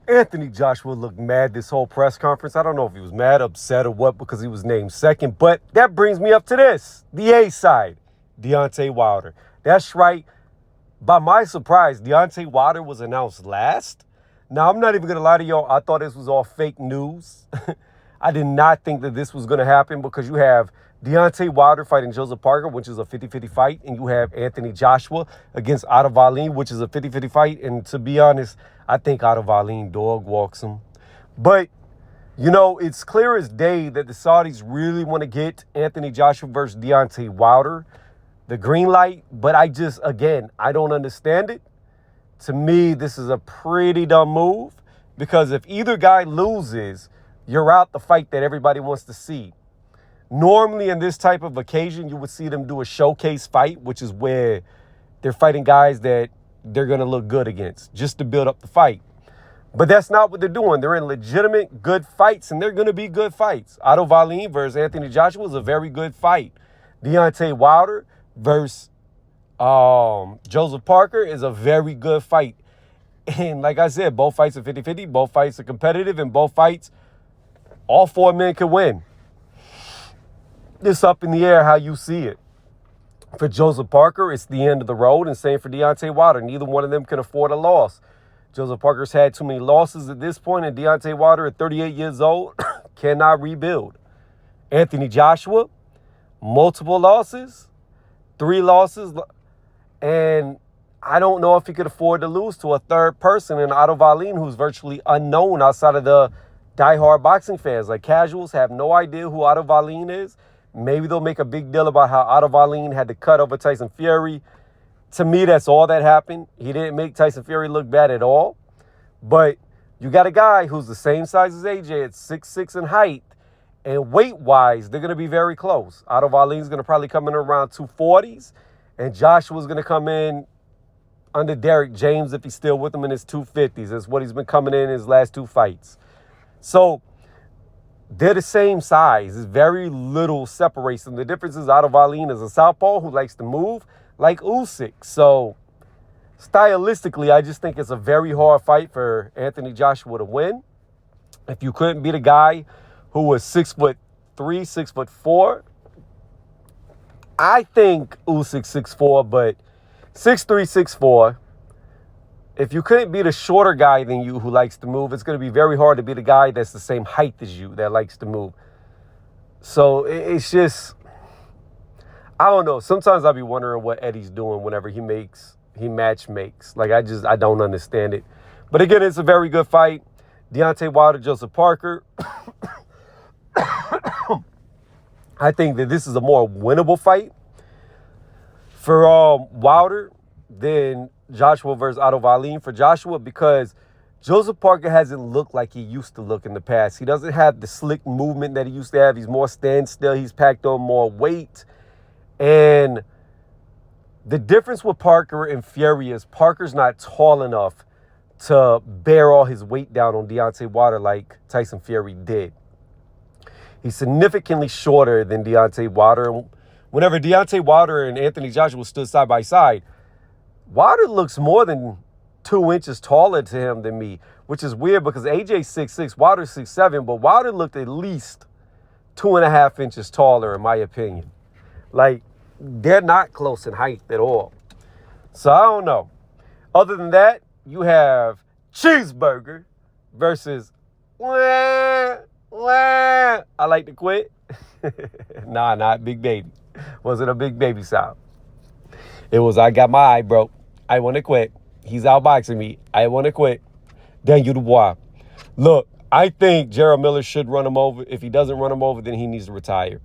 Anthony Joshua looked mad this whole press conference. I don't know if he was mad, upset, or what because he was named second. But that brings me up to this. The A side, Deontay Wilder. That's right. By my surprise, Deontay Wilder was announced last. Now, I'm not even going to lie to y'all. I thought this was all fake news. I did not think that this was going to happen because you have Deontay Wilder fighting Joseph Parker, which is a 50-50 fight, and you have Anthony Joshua against Otto Wallin, which is a 50-50 fight. And to be honest, I think Otto Wallin dog walks him. But, it's clear as day that the Saudis really want to get Anthony Joshua versus Deontay Wilder the green light. But I don't understand it. To me, this is a pretty dumb move because if either guy loses, you're out the fight that everybody wants to see. Normally, in this type of occasion, you would see them do a showcase fight, which is where they're fighting guys that they're going to look good against just to build up the fight. But that's not what they're doing. They're in legitimate good fights, and they're going to be good fights. Otto Wallin versus Anthony Joshua is a very good fight. Deontay Wilder versus Joseph Parker is a very good fight. And like I said, both fights are 50-50. Both fights are competitive, and both fights, all four men can win. It's up in the air how you see it. For Joseph Parker, it's the end of the road, and same for Deontay Wilder. Neither one of them can afford a loss. Joseph Parker's had too many losses at this point, and Deontay Wilder, at 38 years old, cannot rebuild. Anthony Joshua, multiple losses, 3 losses, and I don't know if he could afford to lose to a third person in Otto Wallin, who's virtually unknown outside of the diehard boxing fans. Like, casuals have no idea who Otto Wallin is. Maybe they'll make a big deal about how Otto Wallin had to cut over Tyson Fury. To me, that's all that happened. He didn't make Tyson Fury look bad at all. But you got a guy who's the same size as AJ at 6'6" in height. And weight-wise, they're going to be very close. Otto Wallin's going to probably come in around 240s. And Joshua's going to come in under Derek James if he's still with him in his 250s. That's what he's been coming in his last 2 fights. So they're the same size. There's very little separates them. The difference is Otto Wallin is a southpaw who likes to move like Usyk. So stylistically, I just think it's a very hard fight for Anthony Joshua to win. If you couldn't beat a guy who was 6'3", 6'4", I think Usyk 6'4", but 6'3", 6'4". If you couldn't beat a shorter guy than you who likes to move, it's going to be very hard to beat a guy that's the same height as you that likes to move. So it's just, I don't know. Sometimes I'll be wondering what Eddie's doing whenever he match makes. Like, I don't understand it. But again, it's a very good fight. Deontay Wilder, Joseph Parker. I think that this is a more winnable fight for Wilder than Joshua versus Otto Wallin. For Joshua, because Joseph Parker hasn't looked like he used to look in the past. He doesn't have the slick movement that he used to have. He's more standstill. He's packed on more weight. And the difference with Parker and Fury is Parker's not tall enough to bear all his weight down on Deontay Wilder like Tyson Fury did. He's significantly shorter than Deontay Wilder. Whenever Deontay Wilder and Anthony Joshua stood side by side, Wilder looks more than 2 inches taller to him than me, which is weird because AJ's 6'6", Wilder's 6'7", but Wilder looked at least 2.5 inches taller, in my opinion. Like, they're not close in height at all. So I don't know. Other than that, you have Cheeseburger versus I like to quit. Nah, not Big Baby. Wasn't a Big Baby sound. It was, I got my eye broke. I want to quit. He's outboxing me. I want to quit. Daniel Dubois. Look, I think Gerald Miller should run him over. If he doesn't run him over, then he needs to retire.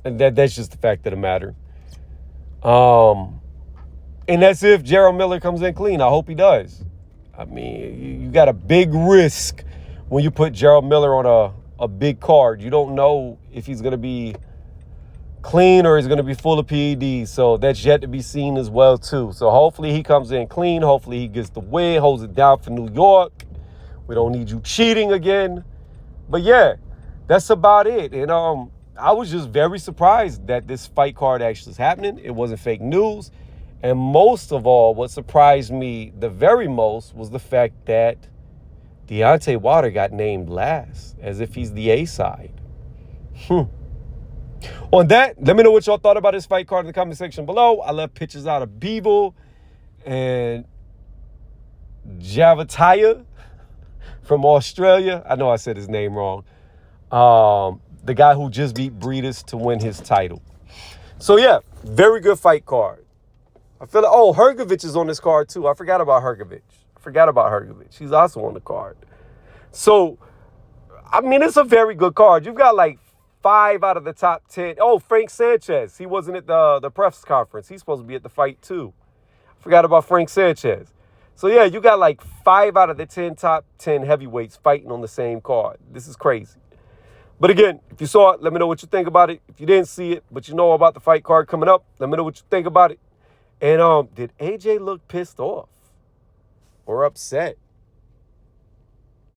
And that's just the fact of the matter. And that's if Gerald Miller comes in clean. I hope he does. I mean, you got a big risk when you put Gerald Miller on a big card. You don't know if he's going to be clean or he's going to be full of PEDs. So that's yet to be seen as well, too. So hopefully he comes in clean. Hopefully he gets the win, holds it down for New York. We don't need you cheating again. But yeah, that's about it. And I was just very surprised that this fight card actually is happening. It wasn't fake news. And most of all, what surprised me the very most was the fact that Deontay Wilder got named last, as if he's the A side. On that, let me know what y'all thought about this fight card in the comment section below. I left pictures out of Beeble and Javataya from Australia. I know I said his name wrong. The guy who just beat Breeders to win his title. So yeah, very good fight card. I feel like, Hrgovic is on this card too. I forgot about Hrgovic. He's also on the card. So, I mean, it's a very good card. You've got like 5 out of the top 10. Oh, Frank Sanchez. He wasn't at the press conference. He's supposed to be at the fight too. Forgot about Frank Sanchez. So yeah, you got like 5 out of the top 10 heavyweights fighting on the same card. This is crazy. But again, if you saw it, let me know what you think about it. If you didn't see it, but you know about the fight card coming up, let me know what you think about it. And did AJ look pissed off or upset?